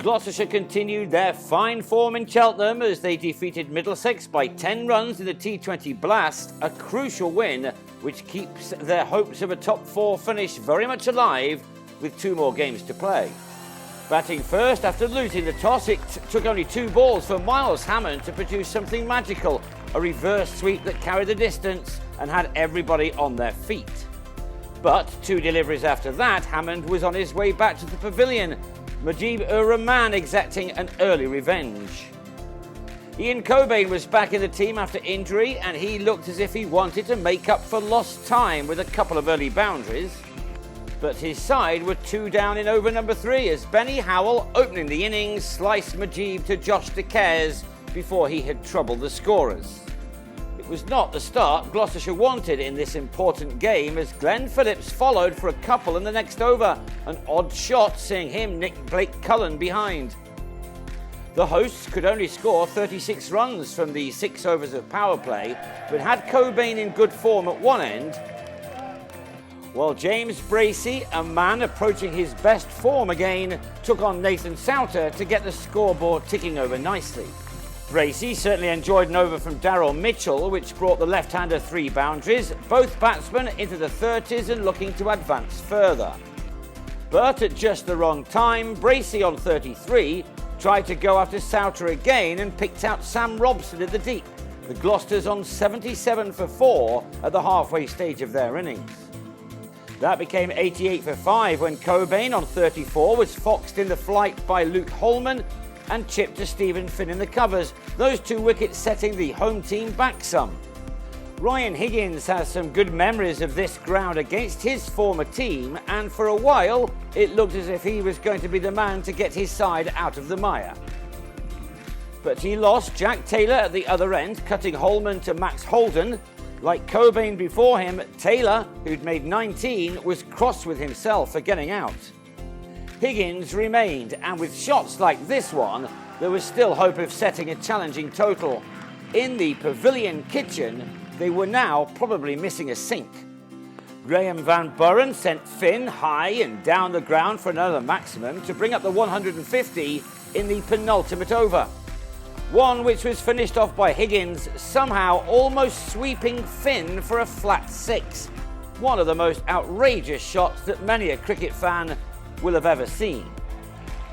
Gloucestershire continued their fine form in Cheltenham as they defeated Middlesex by 10 runs in the T20 Blast, a crucial win which keeps their hopes of a top 4 finish very much alive with 2 more games to play. Batting first after losing the toss, it took only 2 balls for Miles Hammond to produce something magical, a reverse sweep that carried the distance and had everybody on their feet. But 2 deliveries after that, Hammond was on his way back to the pavilion, Mujib-ur-Rahman exacting an early revenge. Ian Cobain was back in the team after injury, and he looked as if he wanted to make up for lost time with a couple of early boundaries. But his side were 2 down in over number 3 as Benny Howell, opening the innings, sliced Mujib to Josh De Cares before he had troubled the scorers. It was not the start Gloucestershire wanted in this important game as Glenn Phillips followed for a couple in the next over, an odd shot seeing him nick Blake Cullen behind. The hosts could only score 36 runs from the 6 overs of power play, but had Cobain in good form at one end, while James Bracey, a man approaching his best form again, took on Nathan Souter to get the scoreboard ticking over nicely. Bracey certainly enjoyed an over from Daryl Mitchell, which brought the left-hander 3 boundaries, both batsmen into the 30s and looking to advance further. But at just the wrong time, Bracey on 33 tried to go after Souter again and picked out Sam Robson at the deep, the Gloucesters on 77 for 4 at the halfway stage of their innings. That became 88 for 5 when Cobain on 34 was foxed in the flight by Luke Holman and chipped to Stephen Finn in the covers, those 2 wickets setting the home team back some. Ryan Higgins has some good memories of this ground against his former team, and for a while it looked as if he was going to be the man to get his side out of the mire. But he lost Jack Taylor at the other end, cutting Holman to Max Holden. Like Cobain before him, Taylor, who'd made 19, was cross with himself for getting out. Higgins remained, and with shots like this one, there was still hope of setting a challenging total. In the pavilion kitchen, they were now probably missing a sink. Graham Van Buren sent Finn high and down the ground for another maximum to bring up the 150 in the penultimate over. One which was finished off by Higgins, somehow almost sweeping Finn for a flat 6. One of the most outrageous shots that many a cricket fan will have ever seen.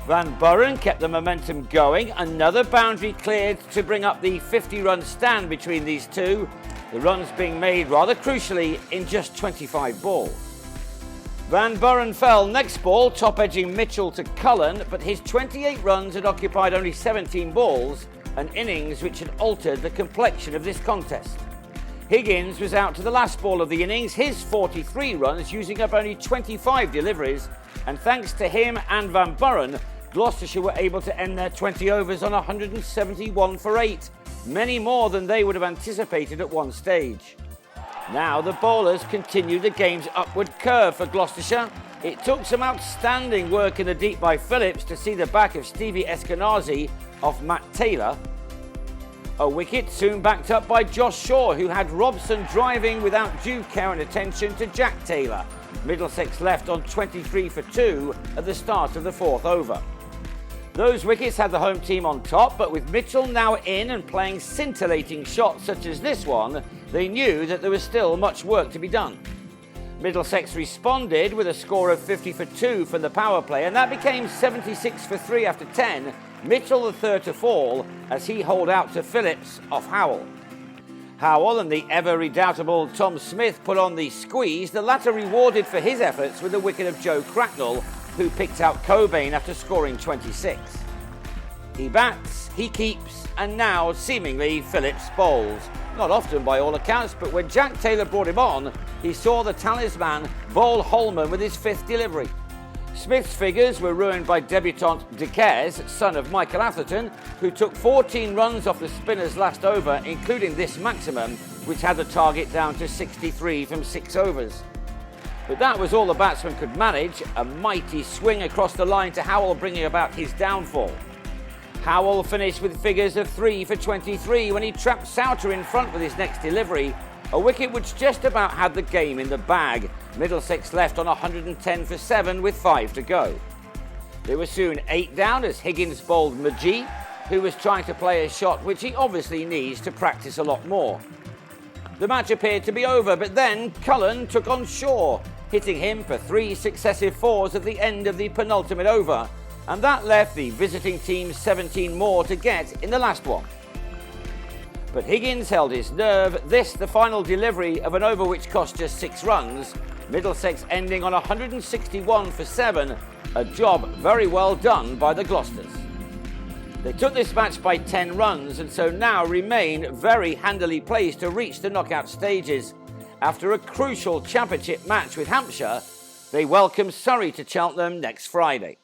Van Buren kept the momentum going, another boundary cleared to bring up the 50-run stand between these two, the runs being made rather crucially in just 25 balls. Van Buren fell next ball, top-edging Mitchell to Cullen, but his 28 runs had occupied only 17 balls, an innings which had altered the complexion of this contest. Higgins was out to the last ball of the innings, his 43 runs using up only 25 deliveries, and thanks to him and Van Buren, Gloucestershire were able to end their 20 overs on 171 for 8, many more than they would have anticipated at one stage. Now the bowlers continue the game's upward curve for Gloucestershire. It took some outstanding work in the deep by Phillips to see the back of Stevie Eskenazi off Matt Taylor. A wicket soon backed up by Josh Shaw, who had Robson driving without due care and attention to Jack Taylor. Middlesex left on 23 for 2 at the start of the 4th over. Those wickets had the home team on top, but with Mitchell now in and playing scintillating shots such as this one, they knew that there was still much work to be done. Middlesex responded with a score of 50 for 2 from the power play, and that became 76 for 3 after 10, Mitchell the third to fall as he holed out to Phillips off Howell. Howell and the ever-redoubtable Tom Smith put on the squeeze, the latter rewarded for his efforts with the wicket of Joe Cracknell, who picked out Cobain after scoring 26. He bats, he keeps, and now seemingly Phillips bowls. Not often by all accounts, but when Jack Taylor brought him on, he saw the talisman bowl Holman with his 5th delivery. Smith's figures were ruined by debutant De Cares, son of Michael Atherton, who took 14 runs off the spinners last over, including this maximum, which had the target down to 63 from 6 overs. But that was all the batsman could manage, a mighty swing across the line to Howell bringing about his downfall. Howell finished with figures of 3 for 23 when he trapped Souter in front with his next delivery, a wicket which just about had the game in the bag. Middlesex left on 110 for 7 with 5 to go. They were soon 8 down as Higgins bowled Majee, who was trying to play a shot which he obviously needs to practice a lot more. The match appeared to be over, but then Cullen took on Shaw, hitting him for 3 successive fours at the end of the penultimate over, and that left the visiting team 17 more to get in the last one. But Higgins held his nerve, this the final delivery of an over which cost just 6 runs, Middlesex ending on 161 for 7, a job very well done by the Gloucesters. They took this match by 10 runs and so now remain very handily placed to reach the knockout stages. After a crucial championship match with Hampshire, they welcome Surrey to Cheltenham next Friday.